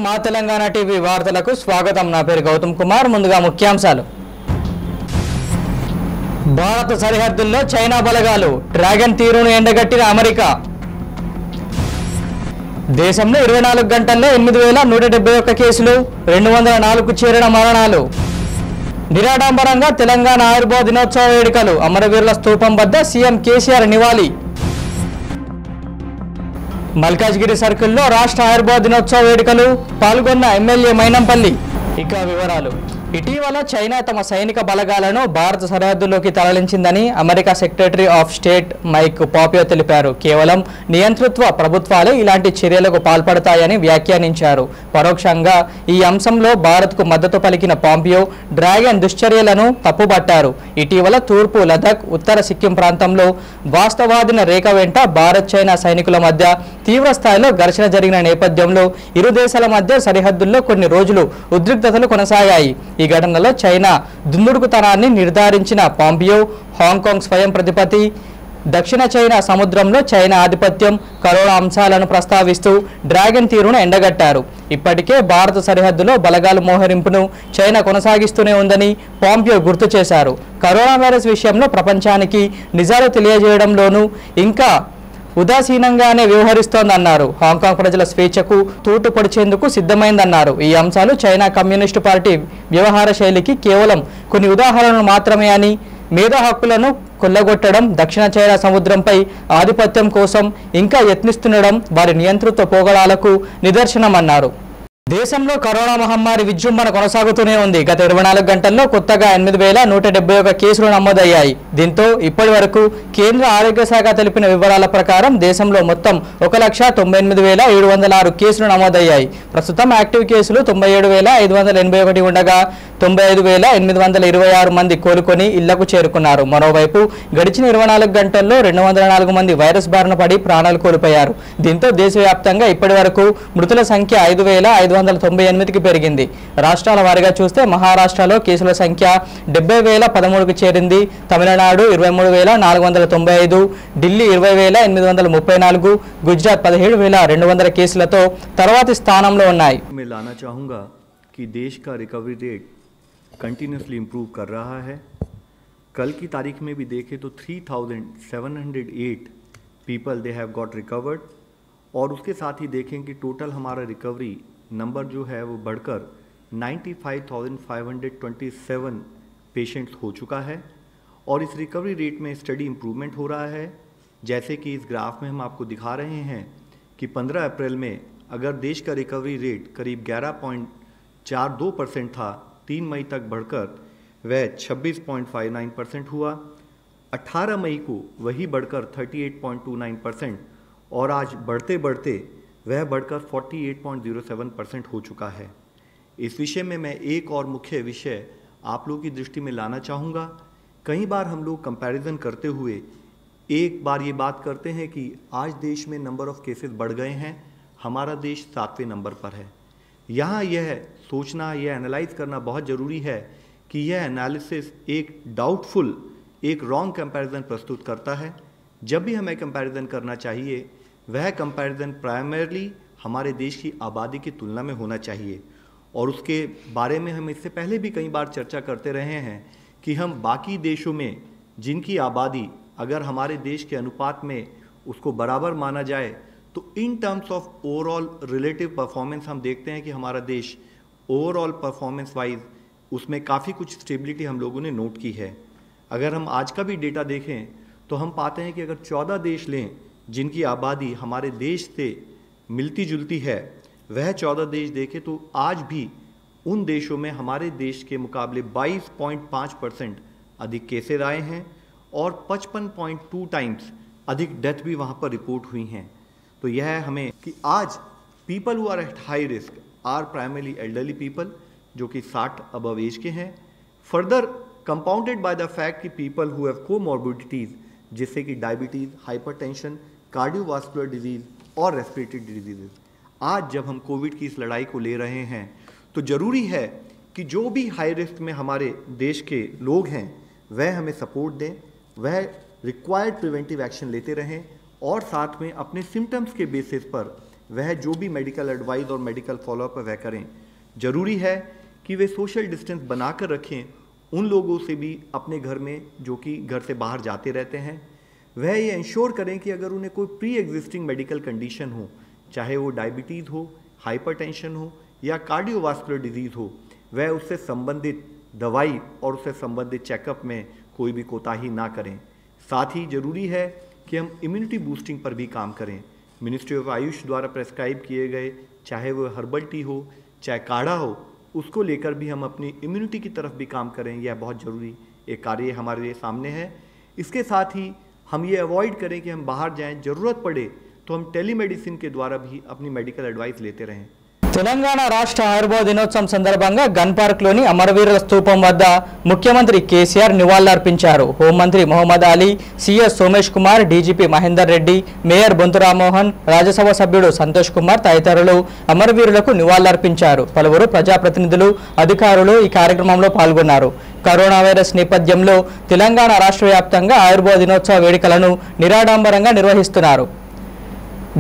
మా తెలంగాణ టీవీ వార్తలకు స్వాగతం। నా పేరు గౌతమ్ కుమార్। ముందుగా ముఖ్యాంశాలు। భారత సరిహద్దుల్లో చైనా బలగాలు, డ్రాగన్ తీరును ఎండగట్టిన అమెరికా। దేశంలో 24 గంటల్లో 8171 కేసులు, 204కు చేరిన మరణాలు। నిరాడంబరంగా తెలంగాణ ఆవిర్భావ దినోత్సవ వేడుకలు, అమరవీరుల స్తూపం వద్ద సీఎం కేసీఆర్ నివాళి। మల్కాజ్గిరి సర్కిల్లో రాష్ట్ర ఆవిర్భావ దినోత్సవ వేడుకలు, పాల్గొన్న ఎమ్మెల్యే మైనంపల్లి। ఇక వివరాలు। ఇటీవల చైనా తమ సైనిక బలగాలను భారత సరిహద్దులోకి తరలించిందని America secretary of state Mike Pompeo తెలిపారు। కేవలం నియంతృత్వ ప్రభుత్వాలే ఇలాంటి చర్యలకు పాల్పడతాయని వ్యాఖ్యానించారు। పరోక్షంగా ఈ అంశంలో భారత్కు మద్దతు పలికిన పాంపియో డ్రాగన్ దుశ్చర్యలను తప్పుబట్టారు। ఇటీవల తూర్పు లదాఖ్, ఉత్తర సిక్కిం ప్రాంతంలో వాస్తవాధీన రేఖ వెంట భారత్ చైనా సైనికుల మధ్య తీవ్ర స్థాయిలో ఘర్షణ జరిగిన నేపథ్యంలో ఇరు దేశాల మధ్య సరిహద్దుల్లో కొన్ని రోజులు ఉద్రిక్తతలు కొనసాగాయి। ఈ ఘటనలో చైనా దుందుడుకుతనాన్ని నిర్ధారించిన పాంపియో హాంకాంగ్ స్వయం ప్రతిపత్తి, దక్షిణ చైనా సముద్రంలో చైనా ఆధిపత్యం, కరోనా అంశాలను ప్రస్తావిస్తూ డ్రాగన్ తీరును ఎండగట్టారు। ఇప్పటికే భారత సరిహద్దులో బలగాల మోహరింపును చైనా కొనసాగిస్తూనే ఉందని పాంపియో గుర్తు చేశారు। కరోనా వైరస్ విషయంలో ప్రపంచానికి నిజాలు తెలియజేయడంలోనూ ఇంకా ఉదాసీనంగానే వ్యవహరిస్తోందన్నారు। హాంకాంగ్ ప్రజల స్వేచ్ఛకు తూటు పొడిచేందుకు సిద్ధమైందన్నారు। ఈ అంశాలు చైనా కమ్యూనిస్టు పార్టీ వ్యవహార శైలికి కేవలం కొన్ని ఉదాహరణలు మాత్రమే అని, మేధా హక్కులను కొల్లగొట్టడం, దక్షిణ చైనా సముద్రంపై ఆధిపత్యం కోసం ఇంకా యత్నిస్తుండడం వారి నియంతృత్వ పోగడాలకు నిదర్శనమన్నారు। దేశంలో కరోనా మహమ్మారి విజృంభణ కొనసాగుతూనే ఉంది। గత 24 గంటల్లో కొత్తగా 8171 కేసులు నమోదయ్యాయి। దీంతో ఇప్పటి వరకు కేంద్ర ఆరోగ్య శాఖ తెలిపిన వివరాల ప్రకారం దేశంలో మొత్తం 1,98,706 కేసులు నమోదయ్యాయి। ప్రస్తుతం యాక్టివ్ కేసులు 97,581 ఉండగా 95,826 మంది కోలుకొని ఇళ్లకు చేరుకున్నారు। మరోవైపు గడిచిన 24 గంటల్లో 204 మంది వైరస్ బారిన పడి ప్రాణాలు కోల్పోయారు। దీంతో దేశవ్యాప్తంగా ఇప్పటి వరకు మృతుల సంఖ్య 5,598కి పెరిగింది। రాష్ట్రాల వారీగా చూస్తే మహారాష్ట్రలో కేసుల సంఖ్య 70,013కు చేరింది। తమిళనాడు 23,495, ఢిల్లీ 20,834, గుజరాత్ 17,200 కేసులతో తర్వాతి స్థానంలో ఉన్నాయి। मैं लाना चाहूँगा कि देश का रिकवरी रेट कंटिन्यूसली इम्प्रूव कर रहा है। कल की तारीख में भी देखें तो 3,708 people they have got recovered, और उसके साथ ही देखें कि टोटल हमारा रिकवरी नंबर जो है वो बढ़कर 95,527 पेशेंट्स हो चुका है। और इस रिकवरी रेट में स्टडी इम्प्रूवमेंट हो रहा है। जैसे कि इस ग्राफ में हम आपको दिखा रहे हैं कि 15 अप्रैल में अगर देश का रिकवरी रेट करीब 11.42% था, 3 मई तक बढ़कर वह 26.59% हुआ। 18 मई को वही बढ़कर 38.29% और आज बढ़ते बढ़ते वह बढ़कर 48.07% हो चुका है। इस विषय में मैं एक और मुख्य विषय आप लोगों की दृष्टि में लाना चाहूँगा। कई बार हम लोग कंपैरिजन करते हुए एक बार ये बात करते हैं कि आज देश में नंबर ऑफ़ केसेस बढ़ गए हैं, हमारा देश 7वें नंबर पर है। यहाँ यह सोचना, यह एनालाइज करना बहुत ज़रूरी है कि यह एनालिसिस एक डाउटफुल, एक रॉन्ग कंपैरिजन प्रस्तुत करता है। जब भी हमें कंपैरिजन करना चाहिए वह कंपैरिजन प्राइमरली हमारे देश की आबादी की तुलना में होना चाहिए। और उसके बारे में हम इससे पहले भी कई बार चर्चा करते रहे हैं कि हम बाकी देशों में जिनकी आबादी अगर हमारे देश के अनुपात में उसको बराबर माना जाए तो in terms of overall relative performance हम देखते हैं कि हमारा देश ओवरऑल परफॉर्मेंस वाइज उसमें काफ़ी कुछ स्टेबिलिटी हम लोगों ने नोट की है। अगर हम आज का भी डेटा देखें तो हम पाते हैं कि अगर 14 देश लें जिनकी आबादी हमारे देश से मिलती जुलती है, वह 14 देश देखें तो आज भी उन देशों में हमारे देश के मुकाबले 22.5% अधिक केसेस आए हैं और 55.2 टाइम्स अधिक डेथ भी वहाँ पर रिपोर्ट हुई हैं। तो यह है हमें कि आज people who are at high risk are primarily elderly people जो कि 60 अबव एज के हैं, further compounded by the fact कि पीपल हु हैव कोमॉर्बिडिटीज़ जिससे कि डायबिटीज़, हाइपरटेंशन, कार्डियोवास्कुलर डिजीज़ और रेस्पिरेटरी डिजीज़। आज जब हम कोविड की इस लड़ाई को ले रहे हैं तो ज़रूरी है कि जो भी हाई रिस्क में हमारे देश के लोग हैं वह हमें सपोर्ट दें, वह रिक्वायर्ड प्रिवेंटिव एक्शन लेते रहें और साथ में अपने सिम्टम्स के बेसिस पर वह जो भी मेडिकल एडवाइस और मेडिकल फॉलोअप वह करें। ज़रूरी है कि वे सोशल डिस्टेंस बनाकर रखें उन लोगों से भी अपने घर में जो कि घर से बाहर जाते रहते हैं। वह ये इंश्योर करें कि अगर उन्हें कोई प्री एग्जिस्टिंग मेडिकल कंडीशन हो, चाहे वो डायबिटीज़ हो, हाइपरटेंशन हो या कार्डियोवास्कुलर डिजीज़ हो, वह उससे संबंधित दवाई और उससे संबंधित चेकअप में कोई भी कोताही ना करें। साथ ही ज़रूरी है कि हम इम्यूनिटी बूस्टिंग पर भी काम करें। मिनिस्ट्री ऑफ आयुष द्वारा प्रेस्क्राइब किए गए चाहे वो हर्बल टी हो चाहे काढ़ा हो, उसको लेकर भी हम अपनी इम्यूनिटी की तरफ भी काम करें। यह बहुत ज़रूरी एक कार्य हमारे लिए सामने है। इसके साथ ही हम ये अवॉइड करें कि हम बाहर जाएं, ज़रूरत पड़े तो हम टेलीमेडिसिन के द्वारा भी अपनी मेडिकल एडवाइस लेते रहें। తెలంగాణ రాష్ట్ర ఆయుర్వేద దినోత్సవం సందర్భంగా గన్ పార్క్లోని అమరవీరుల స్తూపం వద్ద ముఖ్యమంత్రి కేసీఆర్ నివాళులర్పించారు. హోంమంత్రి Mohammed Ali, CS Somesh Kumar, DGP Mahender Reddy, mayor Bonthu Rammohan, Rajya Sabha సభ్యుడు సంతోష్ కుమార్ తదితరులు అమరవీరులకు నివాళులర్పించారు. పలువురు ప్రజాప్రతినిధులు, అధికారులు ఈ కార్యక్రమంలో పాల్గొన్నారు. కరోనా వైరస్ నేపథ్యంలో తెలంగాణ రాష్ట్ర వ్యాప్తంగా ఆయుర్వేద దినోత్సవ వేడుకలను నిరాడంబరంగా నిర్వహిస్తున్నారు.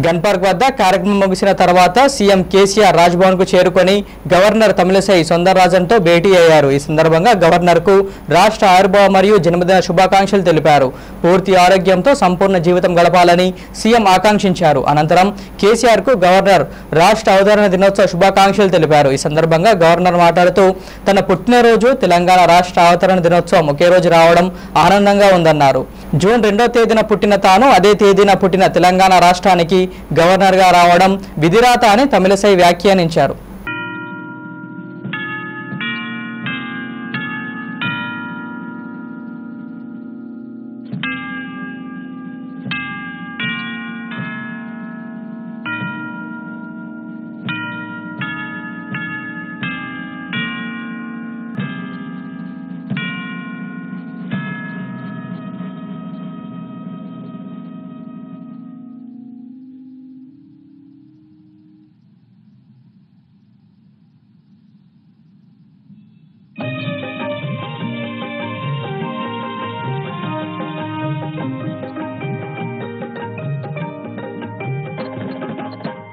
గన్ పార్క్ వద్ద కార్యక్రమం ముగిసిన తర్వాత సీఎం కేసీఆర్ రాజ్భవన్కు చేరుకొని గవర్నర్ తమిళసై సౌందరరాజన్తో భేటీ అయ్యారు. ఈ సందర్భంగా గవర్నర్కు రాష్ట్ర ఆయుర్వేద మరియు జన్మదిన శుభాకాంక్షలు తెలిపారు. పూర్తి ఆరోగ్యంతో సంపూర్ణ జీవితం గడపాలని సీఎం ఆకాంక్షించారు. అనంతరం కేసీఆర్కు గవర్నర్ రాష్ట్ర అవతరణ దినోత్సవ శుభాకాంక్షలు తెలిపారు. ఈ సందర్భంగా గవర్నర్ మాట్లాడుతూ తన పుట్టినరోజు తెలంగాణ రాష్ట్ర అవతరణ దినోత్సవం ఒకే రోజు రావడం ఆనందంగా ఉందన్నారు. జూన్ 2వ తేదీన పుట్టిన తాను అదే తేదీన పుట్టిన తెలంగాణ రాష్ట్రానికి గవర్నర్గా రావడం విధిరాత అని తమిళసై వ్యాఖ్యానించారు.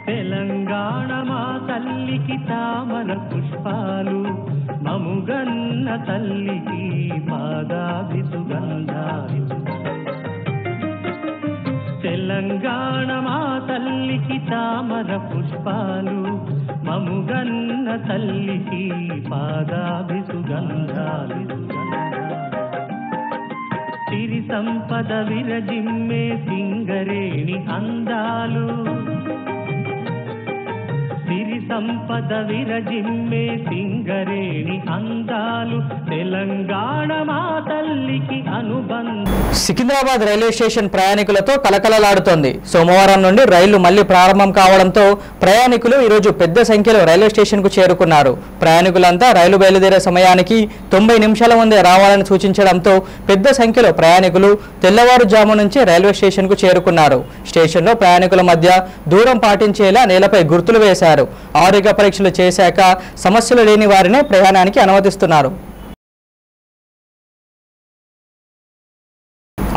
తెలంగాణ మా తల్లికి తామర పుష్పాలు, మముగన్న తల్లికి పాదాభి సుగంధాలు. తెలంగాణ మా తల్లికి తామర పుష్పాలు, మముగన్న తల్లికి పాదాభి సుగంధాలు. సిరి సంపద విరజిమ్మే సింగరేణి అందాలు, సిరి సంపద విరజిమ్మే సింగరేణి అందాలు. తెలంగాణ మా తల్లికి అనుబంధం. సికింద్రాబాద్ రైల్వే స్టేషన్ ప్రయాణికులతో కలకలలాడుతోంది. సోమవారం నుండి రైళ్లు మళ్లీ ప్రారంభం కావడంతో ప్రయాణికులు ఈరోజు పెద్ద సంఖ్యలో రైల్వే స్టేషన్కు చేరుకున్నారు. ప్రయాణికులంతా రైలు బయలుదేరే సమయానికి 90 నిమిషాల ముందే రావాలని సూచించడంతో పెద్ద సంఖ్యలో ప్రయాణికులు తెల్లవారుజాము నుంచి రైల్వే స్టేషన్కు చేరుకున్నారు. స్టేషన్లో ప్రయాణికుల మధ్య దూరం పాటించేలా నేలపై గుర్తులు వేశారు. ఆరోగ్య పరీక్షలు చేశాక సమస్యలు లేని వారినే ప్రయాణానికి అనుమతిస్తున్నారు.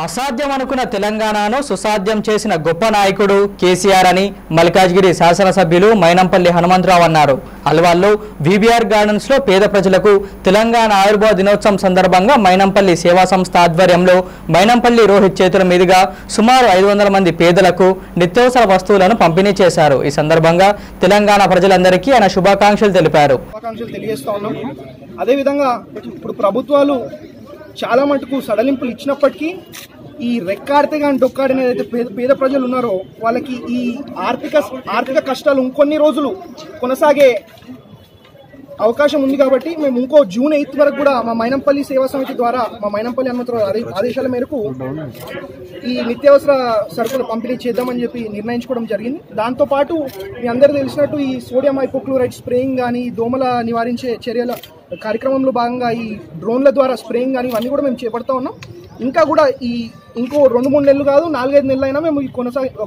అసాధ్యం అనుకున్న తెలంగాణను సుసాధ్యం చేసిన గొప్ప నాయకుడు కేసీఆర్ అని మల్కాజ్గిరి శాసనసభ్యులు మైనంపల్లి హనుమంతరావు అన్నారు. అల్వాల్లో వీబీఆర్ గార్డెన్స్ లో పేద ప్రజలకు తెలంగాణ ఆయుర్వేద దినోత్సవం సందర్భంగా మైనంపల్లి సేవా సంస్థ ఆధ్వర్యంలో మైనంపల్లి రోహిత్ చేతుల మీదుగా సుమారు 500 మంది పేదలకు నిత్యావసర వస్తువులను పంపిణీ చేశారు. ఈ సందర్భంగా తెలంగాణ ప్రజలందరికీ ఆయన శుభాకాంక్షలు తెలిపారు. అదేవిధంగా ఇప్పుడు ప్రభుత్వాలు చాలా మటుకు సడలింపులు ఇచ్చినప్పటికీ ఈ రెక్కాడితే కానీ డొక్కాడిన ఏదైతే పేద ప్రజలు ఉన్నారో వాళ్ళకి ఈ ఆర్థిక కష్టాలు ఇంకొన్ని రోజులు కొనసాగే అవకాశం ఉంది. కాబట్టి మేము ఇంకో జూన్ 8 వరకు కూడా మా మైనంపల్లి సేవా సమితి ద్వారా మా మైనంపల్లి హనుమంతరావు ఆదేశాల మేరకు ఈ నిత్యావసర సరుకులు పంపిణీ చేద్దామని చెప్పి నిర్ణయించుకోవడం జరిగింది. దాంతోపాటు మీ అందరూ తెలిసినట్టు ఈ సోడియం హైపోక్లోరైడ్ స్ప్రేయింగ్ కానీ దోమల నివారించే చర్యల కార్యక్రమంలో భాగంగా ఈ డ్రోన్ల ద్వారా స్ప్రేయింగ్ కానీ ఇవన్నీ కూడా మేము చేపడతా ఉన్నాం. ఇంకా కూడా ఇంకో 2-3 నెలలు కాదు 4-5 నెలలు అయినా మేము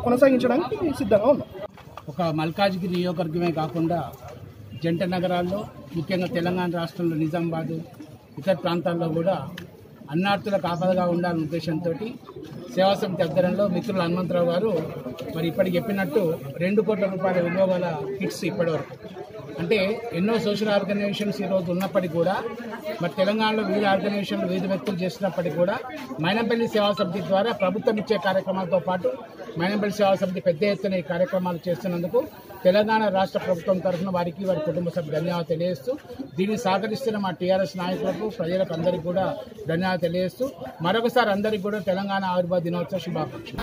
కొనసాగించడానికి సిద్ధంగా ఉన్నాం. ఒక మల్కాజ్గిరి నియోజకవర్గమే కాకుండా జంట నగరాల్లో ముఖ్యంగా తెలంగాణ రాష్ట్రంలో నిజామాబాద్ ఇతర ప్రాంతాల్లో కూడా అన్నార్థులకు ఆపదగా ఉండాలనే ఉద్దేశంతో సేవా సమితి ఆధ్వర్యంలో మిత్రులు హనుమంతరావు గారు మరి ఇప్పటికి చెప్పినట్టు 2 కోట్ల రూపాయల విలువ గల కిట్స్ ఇప్పటివరకు అంటే ఎన్నో సోషల్ ఆర్గనైజేషన్స్ ఈరోజు ఉన్నప్పటికీ కూడా మరి తెలంగాణలో వివిధ ఆర్గనైజేషన్లు వివిధ వ్యక్తులు చేస్తున్నప్పటికీ కూడా మైనంపల్లి సేవా సమితి ద్వారా ప్రభుత్వం ఇచ్చే కార్యక్రమాలతో పాటు మైనంపల్లి సేవా సమితి పెద్ద ఎత్తున ఈ కార్యక్రమాలు చేస్తున్నందుకు తెలంగాణ రాష్ట్ర ప్రభుత్వం తరఫున వారికి వారి కుటుంబ సభ్యులు ధన్యవాదాలు తెలియజేస్తూ దీన్ని సహకరిస్తున్న మా టీఆర్ఎస్ నాయకులకు ప్రజలకు అందరికీ కూడా ధన్యవాదాలు తెలియజేస్తూ మరొకసారి అందరికీ కూడా తెలంగాణ ఆవిర్భావ దినోత్సవ శుభాకాంక్షలు.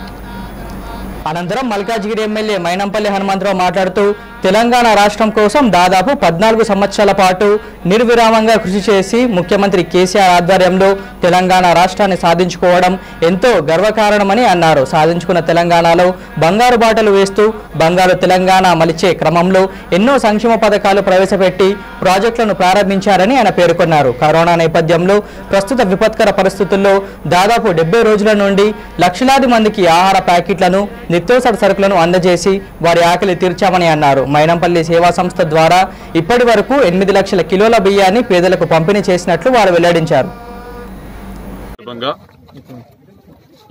అనంతరం మల్కాజ్గిరి ఎమ్మెల్యే మైనంపల్లి హనుమంతరావు మాట్లాడుతూ తెలంగాణ రాష్ట్రం కోసం దాదాపు 14 సంవత్సరాల పాటు నిర్విరామంగా కృషి చేసి ముఖ్యమంత్రి కేసీఆర్ ఆధ్వర్యంలో తెలంగాణ రాష్ట్రాన్ని సాధించుకోవడం ఎంతో గర్వకారణమని అన్నారు. సాధించుకున్న తెలంగాణలో బంగారు బాటలు వేస్తూ బంగారు తెలంగాణ మలిచే క్రమంలో ఎన్నో సంక్షేమ పథకాలు ప్రవేశపెట్టి ప్రాజెక్టులను ప్రారంభించారని ఆయన పేర్కొన్నారు. కరోనా నేపథ్యంలో ప్రస్తుత విపత్కర పరిస్థితుల్లో దాదాపు 70 రోజుల నుండి లక్షలాది మందికి ఆహార ప్యాకెట్లను నిత్యావసర సరుకులను అందజేసి వారి ఆకలి తీర్చామని అన్నారు. మైనంపల్లి సేవా సంస్థ ద్వారా ఇప్పటి వరకు 8 లక్షల కిలోల బియ్యాన్ని పేదలకు పంపిణీ చేసినట్లు వారు వెల్లడించారు.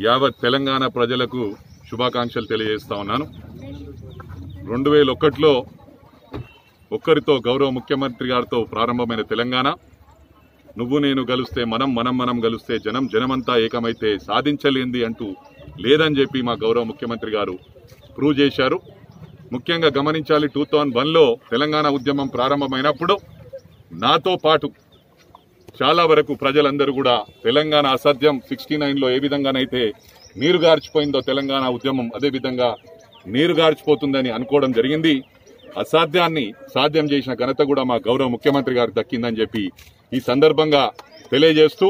యావత్ తెలంగాణ ప్రజలకు శుభాకాంక్షలు తెలియజేస్తా ఉన్నాను. 2001లో ఒక్కరితో గౌరవ ముఖ్యమంత్రి గారితో ప్రారంభమైన తెలంగాణ నువ్వు నేను గెలిస్తే మనం గెలిస్తే జనమంతా ఏకమైతే సాధించలేంది అంటూ లేదని చెప్పి మా గౌరవ ముఖ్యమంత్రి గారు ప్రూవ్ చేశారు. ముఖ్యంగా గమనించాలి, 2001లో తెలంగాణ ఉద్యమం ప్రారంభమైనప్పుడు నాతో పాటు చాలా వరకు ప్రజలందరూ కూడా తెలంగాణ అసాధ్యం 69లో ఏ విధంగానైతే నీరు గార్చిపోయిందో తెలంగాణ ఉద్యమం అదే విధంగా నీరు గార్చిపోతుందని అనుకోవడం జరిగింది. అసాధ్యాన్ని సాధ్యం చేసిన ఘనత కూడా మా గౌరవ ముఖ్యమంత్రి గారికి దక్కిందని చెప్పి ఈ సందర్భంగా తెలియజేస్తూ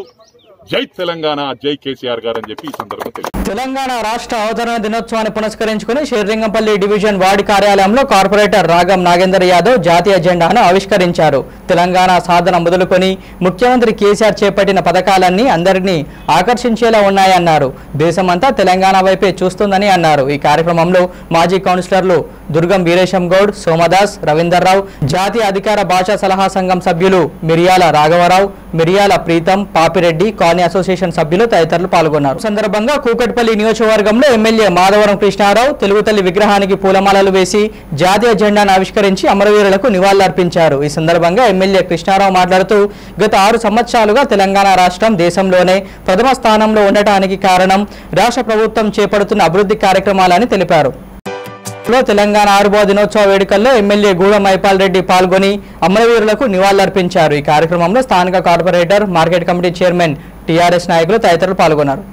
జై తెలంగాణ జై కేసీఆర్ గారు అని చెప్పి ఈ సందర్భంగా తెలంగాణ రాష్ట్ర అవతరణ దినోత్సవాన్ని పురస్కరించుకుని షేర్లింగంపల్లి డివిజన్ వార్డు కార్యాలయంలో కార్పొరేటర్ రాగం నాగేందర్ యాదవ్ జాతీయ జెండాను ఆవిష్కరించారు. తెలంగాణ సాధన మొదలుకొని ముఖ్యమంత్రి కేసీఆర్ చేపట్టిన పథకాలన్నీ అందరినీ ఆకర్షించేలా ఉన్నాయన్నారు. దేశమంతా తెలంగాణ వైపే చూస్తుందని అన్నారు. ఈ కార్యక్రమంలో మాజీ కౌన్సిలర్లు దుర్గం వీరేశం గౌడ్, సోమదాస్, రవీందర్రావు, జాతీయ అధికార భాషా సలహా సంఘం సభ్యులు మిరియాల రాఘవరావు, మిరియాల ప్రీతం, పాపిరెడ్డి, కాలనీ అసోసియేషన్ సభ్యులు తదితరులు పాల్గొన్నారు. సందర్భంగా కూకట్పల్లి నియోజకవర్గంలో ఎమ్మెల్యే మాధవరం కృష్ణారావు తెలుగు తల్లి విగ్రహానికి పూలమాలలు వేసి జాతీయ జెండాను ఆవిష్కరించి అమరవీరులకు నివాళులర్పించారు. ఈ సందర్భంగా ఎమ్మెల్యే కృష్ణారావు మాట్లాడుతూ గత 6 సంవత్సరాలుగా తెలంగాణ రాష్ట్రం దేశంలోనే ప్రథమ స్థానంలో ఉండటానికి కారణం రాష్ట్ర ప్రభుత్వం చేపడుతున్న అభివృద్ధి కార్యక్రమాలని తెలిపారు. తెలంగాణ ఆవిర్భావ దినోత్సవ వేడుకల్లో ఎమ్మెల్యే గూడెం మైపాల్ రెడ్డి పాల్గొని అమరవీరులకు నివాళులర్పించారు. ఈ కార్యక్రమంలో స్థానిక corporator, market committee chairman, TRS నాయకులు తదితరులు పాల్గొన్నారు.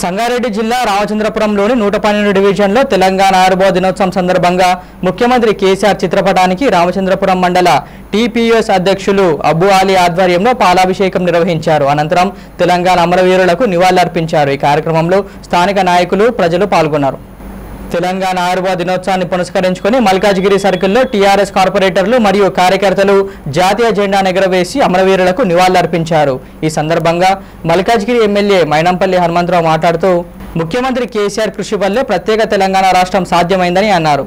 సంగారెడ్డి జిల్లా రామచంద్రపురంలోని 112 డివిజన్లో తెలంగాణ ఆవిర్భావ దినోత్సవం సందర్భంగా ముఖ్యమంత్రి కేసీఆర్ చిత్రపటానికి రామచంద్రపురం మండల టీపీఎస్ అధ్యక్షులు అబు అలీ ఆధ్వర్యంలో పాలాభిషేకం నిర్వహించారు. అనంతరం తెలంగాణ అమరవీరులకు నివాళులర్పించారు. ఈ కార్యక్రమంలో స్థానిక నాయకులు, ప్రజలు పాల్గొన్నారు. తెలంగాణ ఆవిర్భావ దినోత్సవాన్ని పురస్కరించుకుని మల్కాజ్గిరి సర్కిల్లో టీఆర్ఎస్ కార్పొరేటర్లు మరియు కార్యకర్తలు జాతీయ జెండాను ఎగురవేసి అమరవీరులకు నివాళులర్పించారు. ఈ సందర్భంగా మల్కాజ్గిరి ఎమ్మెల్యే మైనంపల్లి హనుమంతరావు మాట్లాడుతూ ముఖ్యమంత్రి కేసీఆర్ కృషి వల్లే ప్రత్యేక తెలంగాణ రాష్ట్రం సాధ్యమైందని అన్నారు.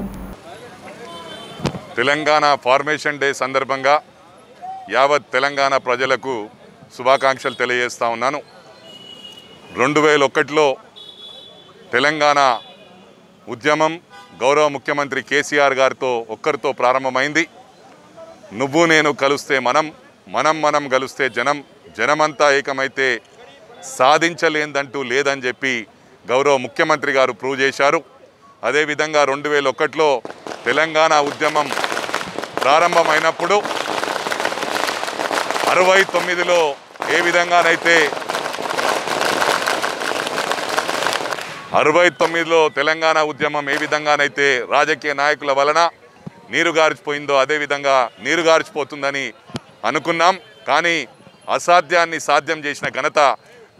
తెలంగాణ ఫార్మేషన్ డే సందర్భంగా యావత్ తెలంగాణ ప్రజలకు శుభాకాంక్షలు తెలియజేస్తా ఉన్నాను. 2001లో తెలంగాణ ఉద్యమం గౌరవ ముఖ్యమంత్రి కేసీఆర్ గారితో ఒక్కరితో ప్రారంభమైంది. నువ్వు నేను కలిస్తే మనం కలిస్తే జనమంతా ఏకమైతే సాధించలేదంటూ లేదని చెప్పి గౌరవ ముఖ్యమంత్రి గారు ప్రూవ్ చేశారు. అదేవిధంగా 2001లో తెలంగాణ ఉద్యమం ప్రారంభమైనప్పుడు 69లో ఏ విధంగానైతే 69లో తెలంగాణ ఉద్యమం ఏ విధంగానైతే రాజకీయ నాయకుల వలన నీరు గార్చిపోయిందో అదేవిధంగా నీరు గార్చిపోతుందని అనుకున్నాం. కానీ అసాధ్యాన్ని సాధ్యం చేసిన ఘనత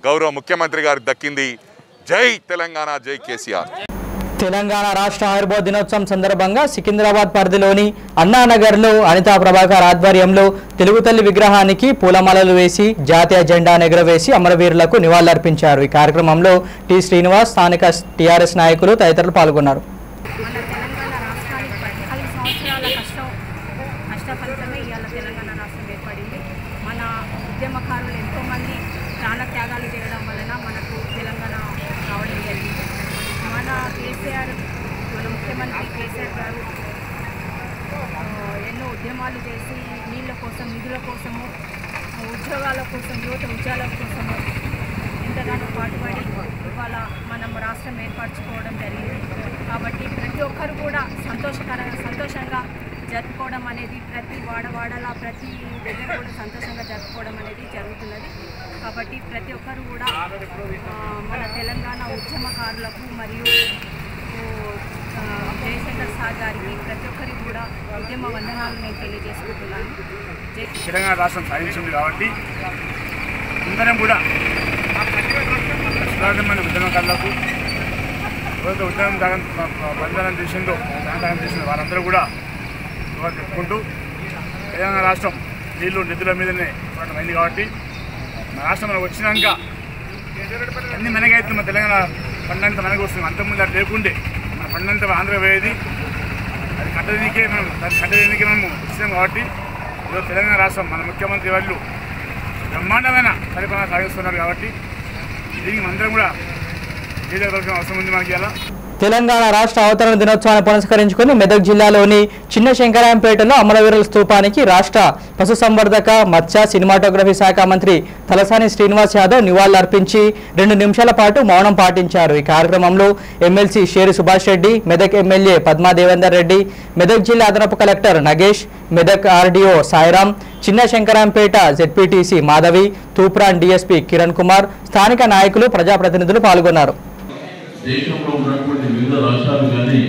గౌరవ ముఖ్యమంత్రి గారికి దక్కింది. జై తెలంగాణ జై కేసీఆర్. తెలంగాణ రాష్ట్ర ఆవిర్భావ దినోత్సవం సందర్భంగా సికింద్రాబాద్ పరిధిలోని అన్నానగర్లో అనితా ప్రభాకర్ ఆధ్వర్యంలో తెలుగు తల్లి విగ్రహానికి పూలమాలలు వేసి జాతీయ జెండాను ఎగురవేసి అమరవీరులకు నివాళులర్పించారు. ఈ కార్యక్రమంలో టి శ్రీనివాస్, స్థానిక టీఆర్ఎస్ నాయకులు తదితరులు పాల్గొన్నారు. మన తెలంగాణ ఉద్యోగాల కోసం, యువత ఉద్యోగాల కోసం ఎంతగానో పాటుపడి ఇవాళ మనం రాష్ట్రం ఏర్పరచుకోవడం జరిగింది. కాబట్టి ప్రతి ఒక్కరు కూడా సంతోషంగా జరుపుకోవడం అనేది, ప్రతి వాడవాడలా ప్రతి దగ్గర కూడా సంతోషంగా జరుపుకోవడం అనేది జరుగుతున్నది. కాబట్టి ప్రతి ఒక్కరు కూడా మన తెలంగాణ ఉద్యమకారులకు మరియు జయశంకర్ సార్ గారికి ప్రతి ఒక్కరికి కూడా ఉద్యమ వందనాలు నేను తెలియజేసుకుంటున్నాను. తెలంగాణ రాష్ట్రం సాధించింది కాబట్టి అందరం కూడా మన ఉద్యమకారులకు ఎవరైతే ఉద్యమం బంధనం చేసిందో దానం చేసిందో వారందరూ కూడా చెప్పుకుంటూ తెలంగాణ రాష్ట్రం నీళ్లు నిధుల మీదనే అయింది కాబట్టి మన రాష్ట్రం మనకు వచ్చినాక అన్ని మనకైతే మన తెలంగాణ పండంతా మనకు వస్తుంది. అంతకుముందు అది లేకుండే మన పండంతా ఆంధ్ర పోయేది, అది కట్టడానికి మనం ఇచ్చినాం. కాబట్టి ఈరోజు తెలంగాణ రాష్ట్రం మన ముఖ్యమంత్రి వాళ్ళు బ్రహ్మాండమైన పరిపాలన సాగిస్తున్నారు. కాబట్టి దీనికి అందరం కూడా చేయవలసిన అవసరం ఉంది మనకి. ఇలా తెలంగాణ రాష్ట్ర అవతరణ దినోత్సవాన్ని పురస్కరించుకుని మెదక్ జిల్లాలోని చిన్న శంకరాయంపేటలో అమరవీరుల స్తూపానికి రాష్ట్ర పశుసంవర్ధక మత్స్య సినిమాటోగ్రఫీ శాఖ మంత్రి తలసాని శ్రీనివాస్ యాదవ్ నివాళులర్పించి 2 నిమిషాల పాటు మౌనం పాటించారు. ఈ కార్యక్రమంలో ఎమ్మెల్సీ షేరి సుభాష్ రెడ్డి, మెదక్ ఎమ్మెల్యే పద్మా దేవేందర్ రెడ్డి, మెదక్ జిల్లా అదనపు కలెక్టర్ నగేష్, మెదక్ ఆర్డీఓ సాయిరాం, చిన్న శంకరాంపేట జెడ్పీటీసీ మాధవి, తూప్రాన్ డీఎస్పీ కిరణ్ కుమార్, స్థానిక నాయకులు, ప్రజాప్రతినిధులు పాల్గొన్నారు. దేశంలో ఉన్నటువంటి వివిధ రాష్ట్రాలు కానీ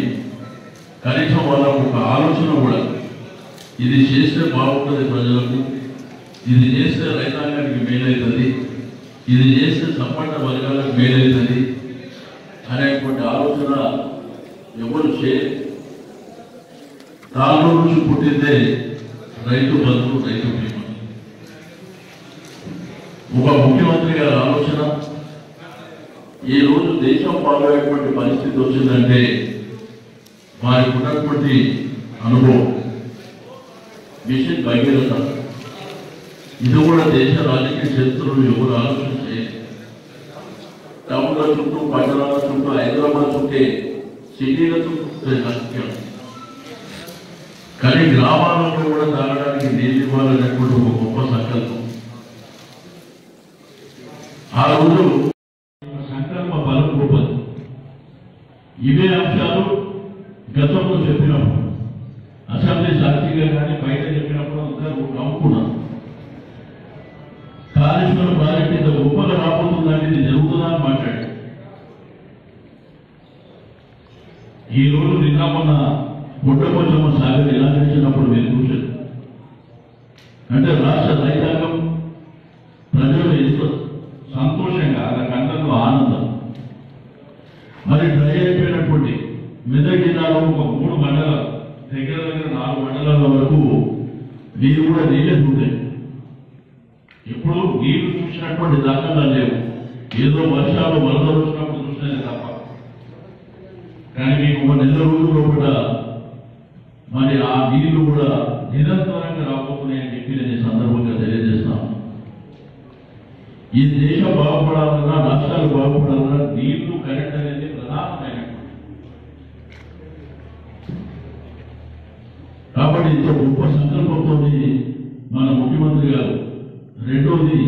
కనీసం వాళ్ళకు ఒక ఆలోచన కూడా ఇది చేస్తే బాగుంటుంది, ప్రజలకు ఇది చేస్తే రైతాంగానికి మేలవుతుంది, ఇది చేస్తే సంపన్న వర్గాలకు మేలవుతుంది అనేటువంటి ఆలోచన ఎవరు తాను నుంచి పుట్టిందే రైతు బంధు, రైతు బీమా. ఒక ముఖ్యమంత్రి గారి ఆలోచన ఈ రోజు దేశం పాల్గొనేటువంటి పరిస్థితి వచ్చిందంటే వారికి ఉన్నటువంటి అనుభవం, మిషన్ భగీరథ, ఇది కూడా దేశ రాజకీయ చరిత్రలు ఎవరు ఆలోచన చేయాలి. టౌన్ల చుట్టూ, పట్టణాల చుట్టూ, హైదరాబాద్ చుట్టే, సిటీల చుట్టూ రాజకీయం, కానీ గ్రామాలలో కూడా తాగడానికి నీళ్ళు ఇవ్వాలనేటువంటి ఒక గొప్ప సంకల్పం. ఆ రోజు సంకల్ప బలం గొప్పది. ఇవే అంశాలు గతంలో చెప్పినప్పుడు అసెంబ్లీ సాక్షిగా కానీ బయట చెప్పినప్పుడు అందరూ నవ్వుకున్నారు. కాళేశ్వరం ప్రాజెక్ట్ ఇంత గొప్పగా రాబోతుందంటే ఇది జరుగుతుందా అని మాట్లాడారు. ఈ రోజు నిన్న మొన్న పుట్టపోచమ్మ సాగర్ ఎలా తెలిసినప్పుడు మీరు చూశారు. అంటే రాష్ట్ర రైతాంగం ప్రజలు ఎంతో సంతోషంగా కళ్ళలో ఆనందం. మరి డ్రై అయిపోయినటువంటి మెదక్ జిల్లాలో ఒక 3 మండలాలు, దగ్గర 4 మండలాల వరకు నీరు కూడా నీళ్ళే ఉంటాయి. ఇప్పుడు నీళ్లు చూసినటువంటి దాఖలాలు లేవు. ఏదో వర్షాలు వరదలు వచ్చినప్పుడు చూసినది తప్ప. కానీ మీకు 1 నెల రోజుల్లో కూడా మరి ఆ నీళ్లు కూడా నిరంతరంగా రాబోతున్నాయని చెప్పి నేను ఈ సందర్భంగా తెలియజేస్తాను. ఈ దేశం బాగుపడాలన్నా, రాష్ట్రాలు బాగుపడాలన్నా నీళ్లు, కరెంట్ అనేది ప్రధానమైనటువంటి. కాబట్టి ఇంత గొప్ప సంకల్పంతో మన ముఖ్యమంత్రి గారు రెండోది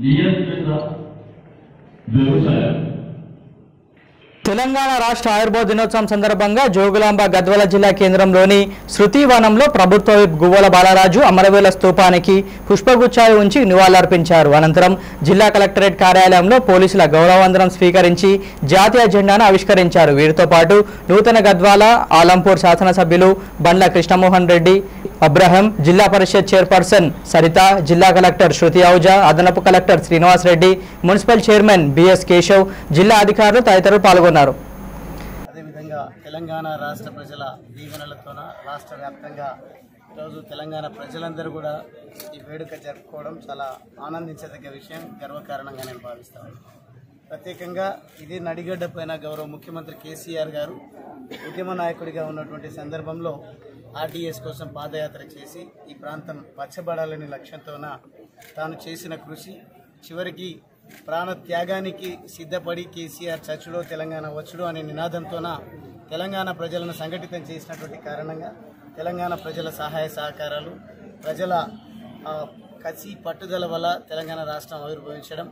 నియంత్రిత వ్యవసాయం. తెలంగాణ రాష్ట్ర ఆయుర్వేద దినోత్సవం సందర్భంగా జోగులాంబ గద్వాల జిల్లా కేంద్రంలోని శృతి వనంలో ప్రభుత్వ విప్ గువ్వల బాలరాజు అమరవీరుల స్తూపానికి పుష్పగుచ్చాలు ఉంచి నివాళులర్పించారు. అనంతరం జిల్లా కలెక్టరేట్ కార్యాలయంలో పోలీసుల గౌరవవందనం స్వీకరించి జాతీయ జెండాను ఆవిష్కరించారు. వీరితో పాటు నూతన గద్వాల, ఆలంపూర్ శాసనసభ్యులు బండ్ల కృష్ణమోహన్ రెడ్డి, అబ్రహం, జిల్లా పరిషత్ చైర్పర్సన్ సరిత, జిల్లా కలెక్టర్ శృతి ఆహుజా, అదనపు collector Srinivas Reddy, municipal chairman BS Keshav, జిల్లా అధికారులు తదితరులు పాల్గొన్నారు. అదేవిధంగా తెలంగాణ రాష్ట్ర ప్రజల దీవెనలతోన రాష్ట్ర వ్యాప్తంగా ఈరోజు తెలంగాణ ప్రజలందరూ కూడా ఈ వేడుక జరుపుకోవడం చాలా ఆనందించదగ్గ విషయం, గర్వకారణంగా నేను భావిస్తాను. ప్రత్యేకంగా ఇది నడిగడ్డ పైన గౌరవ ముఖ్యమంత్రి కేసీఆర్ గారు ఉద్యమ నాయకుడిగా ఉన్నటువంటి సందర్భంలో ఆర్డీఎస్ కోసం పాదయాత్ర చేసి ఈ ప్రాంతం పచ్చబడాలనే లక్ష్యంతోన తాను చేసిన కృషి చివరికి ప్రాణ త్యాగానికి సిద్ధపడి కేసీఆర్ చచ్చుడో తెలంగాణ వచ్చుడో అనే నినాదంతోన తెలంగాణ ప్రజలను సంఘటితం చేసినటువంటి కారణంగా తెలంగాణ ప్రజల సహాయ సహకారాలు, ప్రజల కసి పట్టుదల వల్ల తెలంగాణ రాష్ట్రం ఆవిర్భవించడం,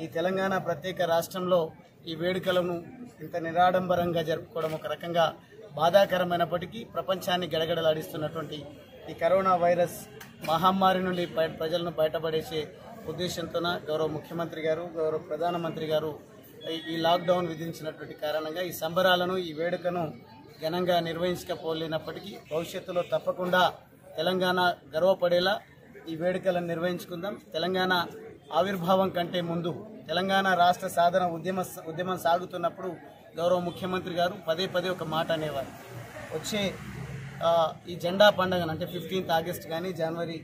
ఈ తెలంగాణ ప్రత్యేక రాష్ట్రంలో ఈ వేడుకలను ఇంత నిరాడంబరంగా జరుపుకోవడం ఒక రకంగా బాధాకరమైనప్పటికీ ప్రపంచాన్ని గడగడలాడిస్తున్నటువంటి ఈ కరోనా వైరస్ మహమ్మారి నుండి ప్రజలను బయటపడేసే ఉద్దేశంతోన గౌరవ ముఖ్యమంత్రి గారు, గౌరవ ప్రధానమంత్రి గారు ఈ లాక్డౌన్ విధించినటువంటి కారణంగా ఈ సంబరాలను, ఈ వేడుకను ఘనంగా నిర్వహించకపోలేనప్పటికీ భవిష్యత్తులో తప్పకుండా తెలంగాణ గర్వపడేలా ఈ వేడుకలను నిర్వహించుకుందాం. తెలంగాణ ఆవిర్భావం కంటే ముందు తెలంగాణ రాష్ట్ర సాధన ఉద్యమం సాగుతున్నప్పుడు గౌరవ ముఖ్యమంత్రి గారు పదే ఒక మాట అనేవారు. వచ్చే ఈ జెండా పండుగను అంటే 15th ఆగస్ట్ కానీ, జనవరి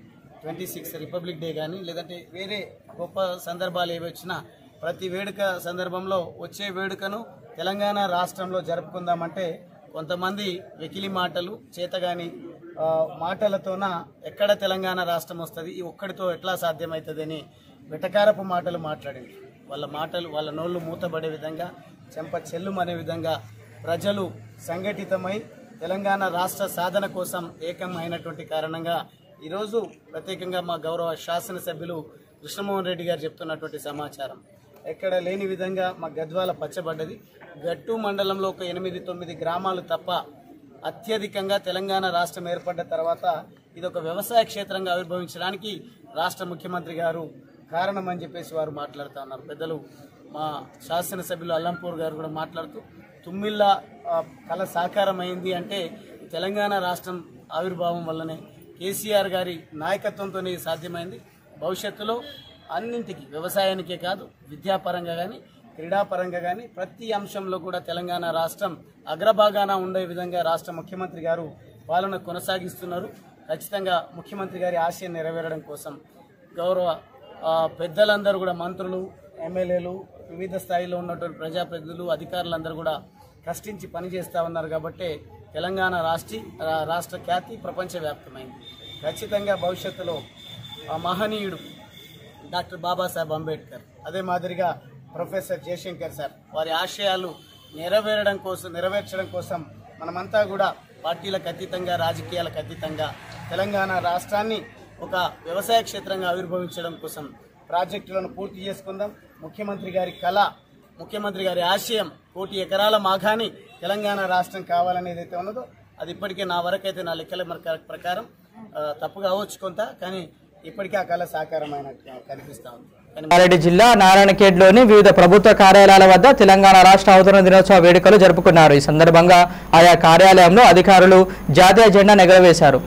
26 రిపబ్లిక్ డే కానీ, లేదంటే వేరే గొప్ప సందర్భాలు ఏవి వచ్చినా ప్రతి వేడుక సందర్భంలో వచ్చే వేడుకను తెలంగాణ రాష్ట్రంలో జరుపుకుందామంటే కొంతమంది వెకిలి మాటలు, చేతగాని మాటలతోన ఎక్కడ తెలంగాణ రాష్ట్రం వస్తుంది, ఈ ఒక్కడితో ఎట్లా సాధ్యమవుతుందని వెటకారపు మాటలు మాట్లాడింది. వాళ్ళ నోళ్లు మూతబడే విధంగా, చెంప చెల్లుమనే విధంగా ప్రజలు సంఘటితమై తెలంగాణ రాష్ట్ర సాధన కోసం ఏకం అయినటువంటి కారణంగా ఈరోజు ప్రత్యేకంగా మా గౌరవ శాసనసభ్యులు కృష్ణమోహన్ రెడ్డి గారు చెప్తున్నటువంటి సమాచారం ఎక్కడ లేని విధంగా మా గద్వాల పచ్చబడ్డది. గట్టు మండలంలో ఒక 8-9 గ్రామాలు తప్ప అత్యధికంగా తెలంగాణ రాష్ట్రం ఏర్పడ్డ తర్వాత ఇది ఒక వ్యవసాయ క్షేత్రంగా ఆవిర్భవించడానికి రాష్ట్ర ముఖ్యమంత్రి గారు కారణం అని చెప్పేసి వారు మాట్లాడుతూ ఉన్నారు. పెద్దలు మా శాసనసభ్యులు అల్లంపూర్ గారు కూడా మాట్లాడుతూ తుమ్మిళ్ళ కళ సాకారం అయింది అంటే తెలంగాణ రాష్ట్రం ఆవిర్భావం వల్లనే, కేసీఆర్ గారి నాయకత్వంతోనే సాధ్యమైంది. భవిష్యత్తులో అన్నింటికి, వ్యవసాయానికే కాదు, విద్యాపరంగా కానీ, క్రీడాపరంగా కానీ ప్రతి అంశంలో కూడా తెలంగాణ రాష్ట్రం అగ్రభాగాన ఉండే విధంగా రాష్ట్ర ముఖ్యమంత్రి గారు పాలన కొనసాగిస్తున్నారు. ఖచ్చితంగా ముఖ్యమంత్రి గారి ఆశయం నెరవేరడం కోసం గౌరవ పెద్దలందరూ కూడా, మంత్రులు, ఎమ్మెల్యేలు, వివిధ స్థాయిలో ఉన్నటువంటి ప్రజాప్రతినిధులు, అధికారులందరూ కూడా కష్టించి పనిచేస్తూ ఉన్నారు. కాబట్టి తెలంగాణ రాష్ట్ర ఖ్యాతి ప్రపంచవ్యాప్తమైంది. ఖచ్చితంగా భవిష్యత్తులో మహనీయుడు డాక్టర్ బాబాసాహెబ్ అంబేద్కర్, అదే మాదిరిగా ప్రొఫెసర్ జయశంకర్ సార్ వారి ఆశయాలు నెరవేర్చడం కోసం మనమంతా కూడా పార్టీలకు అతీతంగా, రాజకీయాలకు అతీతంగా తెలంగాణ రాష్ట్రాన్ని ఒక వ్యవసాయ క్షేత్రంగా ఆవిర్భవించడం కోసం ప్రాజెక్టులను పూర్తి చేసుకుందాం. ముఖ్యమంత్రి గారి కళ, ముఖ్యమంత్రి గారి ఆశయం 1 కోటి ఎకరాల మాగాని తెలంగాణ రాష్ట్రం కావాలనేది అయితే ఉన్నదో అది ఇప్పటికే నా వరకైతే, నా లెక్కల ప్రకారం తప్పుగా అవ్వచ్చు కొంత, కానీ ఇప్పటికే ఆ కళ సాకారమైనట్టు కనిపిస్తా ఉంది. రంగారెడ్డి జిల్లా నారాయణఖేడ్లోని వివిధ ప్రభుత్వ కార్యాలయాల వద్ద తెలంగాణ రాష్ట్ర అవతరణ దినోత్సవ వేడుకలు జరుపుకున్నారు. ఈ సందర్భంగా ఆయా కార్యాలయంలో అధికారులు జాతీయ జెండా ఎగురవేశారు.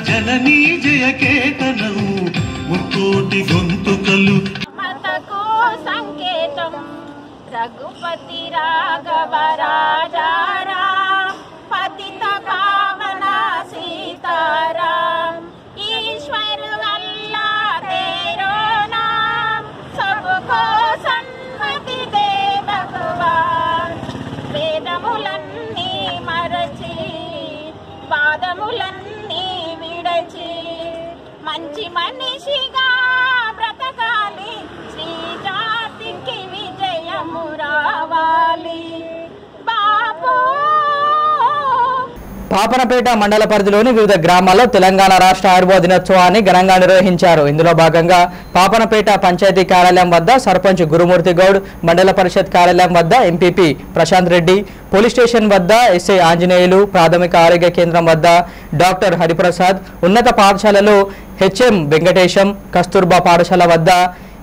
జననీ జయకేతనం ముక్కోటి గొంతుకలు మతకు సంకేతం రఘుపతి రాఘవ రాజారాం పతిత పావన సీతారాం ఈశ్వర్ అల్లాహ్ तेरो नाम सबको सन्मति दे भगवान వేదములన్నీ మరచి పాదములన్నీ విడచి మంచి మనిషిగా బ్రతకాలి శ్రీ జాతికి విజయము రావాలి బాబు. పాపనపేట మండల పరిధిలోని వివిధ గ్రామాల్లో తెలంగాణ రాష్ట్ర ఆవిర్భావ దినోత్సవాన్ని ఘనంగా నిర్వహించారు. ఇందులో భాగంగా పాపనపేట పంచాయతీ కార్యాలయం వద్ద సర్పంచ్ గురుమూర్తి గౌడ్, మండల పరిషత్ కార్యాలయం వద్ద MPP Prashanth Reddy, police station వద్ద ఎస్ఐ ఆంజనేయులు, ప్రాథమిక ఆరోగ్య కేంద్రం వద్ద డాక్టర్ హరిప్రసాద్, ఉన్నత పాఠశాలలో హెచ్ఎం వెంకటేశం, కస్తూర్బా పాఠశాల వద్ద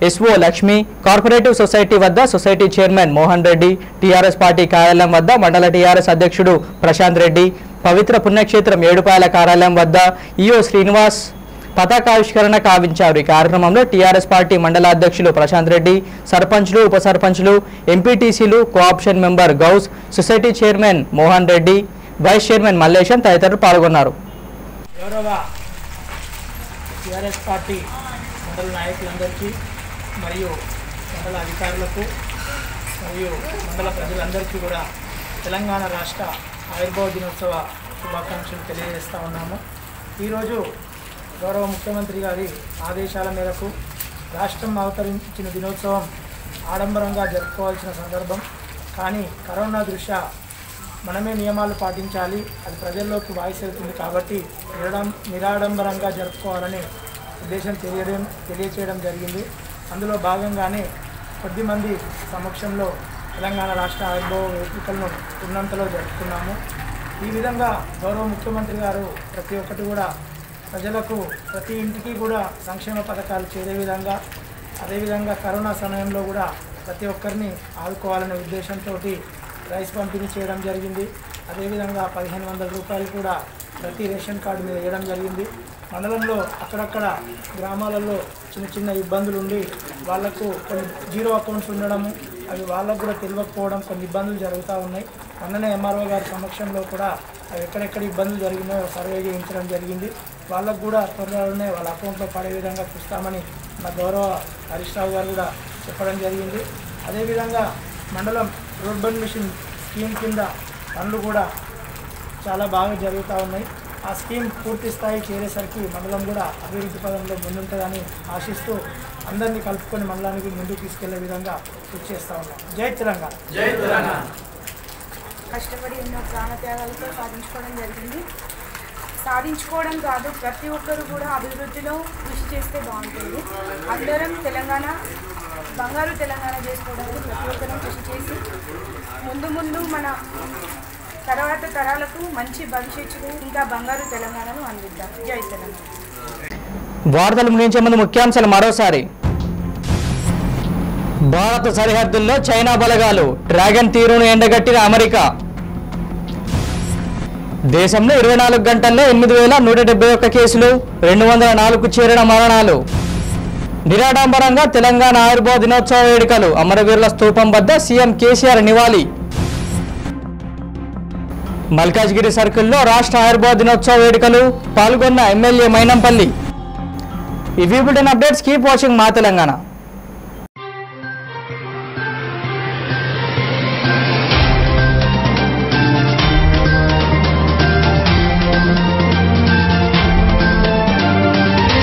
ఎస్ఓ లక్ష్మి, కార్పొరేటివ్ సొసైటీ వద్ద society chairman Mohan Reddy, TRS party కార్యాలయం వద్ద మండల టీఆర్ఎస్ అధ్యక్షుడు ప్రశాంత్ రెడ్డి, పవిత్ర పుణ్యక్షేత్రం ఏడుపాయల కార్యాలయం వద్ద ఈఓ శ్రీనివాస్ పతాకావిష్కరణ కావించారు. ఈ కార్యక్రమంలో టీఆర్ఎస్ పార్టీ మండల అధ్యక్షులు ప్రశాంత్ రెడ్డి, సర్పంచ్లు, ఉప సర్పంచ్లు, ఎంపీటీసీలు, co-option member Ghouse, society chairman Mohan Reddy, vice chairman Mallesham తదితరులు పాల్గొన్నారు. టీఆర్ఎస్ పార్టీ మండల నాయకులందరికీ మరియు మండల అధికారులకు మరియు మండల ప్రజలందరికీ కూడా తెలంగాణ రాష్ట్ర ఆవిర్భావ దినోత్సవ శుభాకాంక్షలు తెలియజేస్తూ ఉన్నాము. ఈరోజు గౌరవ ముఖ్యమంత్రి గారి ఆదేశాల మేరకు రాష్ట్రం అవతరించిన దినోత్సవం ఆడంబరంగా జరుపుకోవాల్సిన సందర్భం. కానీ కరోనా దృష్ట్యా మనమే నియమాలు పాటించాలి, అది ప్రజల్లోకి వాయిస్ అవుతుంది కాబట్టి నిరాడంబరంగా జరుపుకోవాలనే ఉద్దేశం తెలియచేయడం జరిగింది. అందులో భాగంగానే కొద్దిమంది సమక్షంలో తెలంగాణ రాష్ట్ర ఆవిర్భావ వేడుకలను ఉన్నంతలో జరుపుకున్నాము. ఈ విధంగా గౌరవ ముఖ్యమంత్రి గారు ప్రతి ఒక్కటి కూడా ప్రజలకు ప్రతి ఇంటికి కూడా సంక్షేమ పథకాలు చేరే విధంగా, అదేవిధంగా కరోనా సమయంలో కూడా ప్రతి ఒక్కరిని ఆదుకోవాలనే ఉద్దేశంతో రైస్ పంపిణీ చేయడం జరిగింది. అదేవిధంగా 1500 రూపాయలు కూడా ప్రతి రేషన్ కార్డు మీద వేయడం జరిగింది. మండలంలో అక్కడక్కడ గ్రామాలలో చిన్న ఇబ్బందులు ఉండి వాళ్లకు కొన్ని జీరో అకౌంట్స్ ఉండడము, అవి వాళ్ళకు కూడా తెలియకపోవడం కొన్ని ఇబ్బందులు జరుగుతూ ఉన్నాయి. మొన్ననే ఎంఆర్ఓ గారి సమక్షంలో కూడా అవి ఎక్కడెక్కడ ఇబ్బందులు జరిగినాయో సర్వే చేయించడం జరిగింది. వాళ్ళకు కూడా త్వరలోనే వాళ్ళ అకౌంట్లో పడే విధంగా చూస్తామని మా గౌరవ హరీష్ రావు గారు కూడా చెప్పడం జరిగింది. అదేవిధంగా మండలం రోడ్ బండ్ మిషన్ స్కీమ్ కింద పనులు కూడా చాలా బాగా జరుగుతూ ఉన్నాయి. ఆ స్కీమ్ పూర్తి స్థాయి చేరేసరికి మండలం కూడా అభివృద్ధి పదంలో ముందుంటుందని ఆశిస్తూ అందరినీ కలుపుకొని మండలానికి ముందుకు తీసుకెళ్లే విధంగా కృషి చేస్తూ ఉన్నాం. జై తెలంగాణ. జై తెలంగాణ. కష్టపడి ఎన్నో ప్రాణత్యాగాలతో సాధించుకోవడం జరిగింది. సాధించుకోవడం కాదు, ప్రతి ఒక్కరు కూడా అభివృద్ధిలో కృషి చేస్తే బాగుంటుంది. అందరం తెలంగాణ బంగారు తెలంగాణ చేసుకోవడానికి ప్రతి ఒక్కరూ కృషి చేసి ముందు మన తర్వాత తరాలకు మంచి భవిష్యత్తును ఇంకా బంగారు తెలంగాణను అందిద్దాం. జై తెలంగాణ. వార్తలు ముగించే ముందు ముఖ్యాంశాలు మరోసారి. భారత సరిహద్దుల్లో చైనా బలగాలు, డ్రాగన్ తీరును ఎండగట్టిన అమెరికా. దేశంలో 24 గంటల్లో 8171 కేసులు, 204కు చేరిన మరణాలు. నిరాడంబరంగా తెలంగాణ ఆవిర్భావ దినోత్సవ వేడుకలు, అమరవీరుల స్తూపం వద్ద సీఎం కేసీఆర్ నివాళి. మల్కాజ్గిరి సర్కిల్లో రాష్ట్ర ఆవిర్భావ దినోత్సవ వేడుకలు, పాల్గొన్న ఎమ్మెల్యే మైనంపల్లి. ఇవి బులెటిన్ అప్డేట్స్. కీప్ వాచింగ్ మా తెలంగాణ.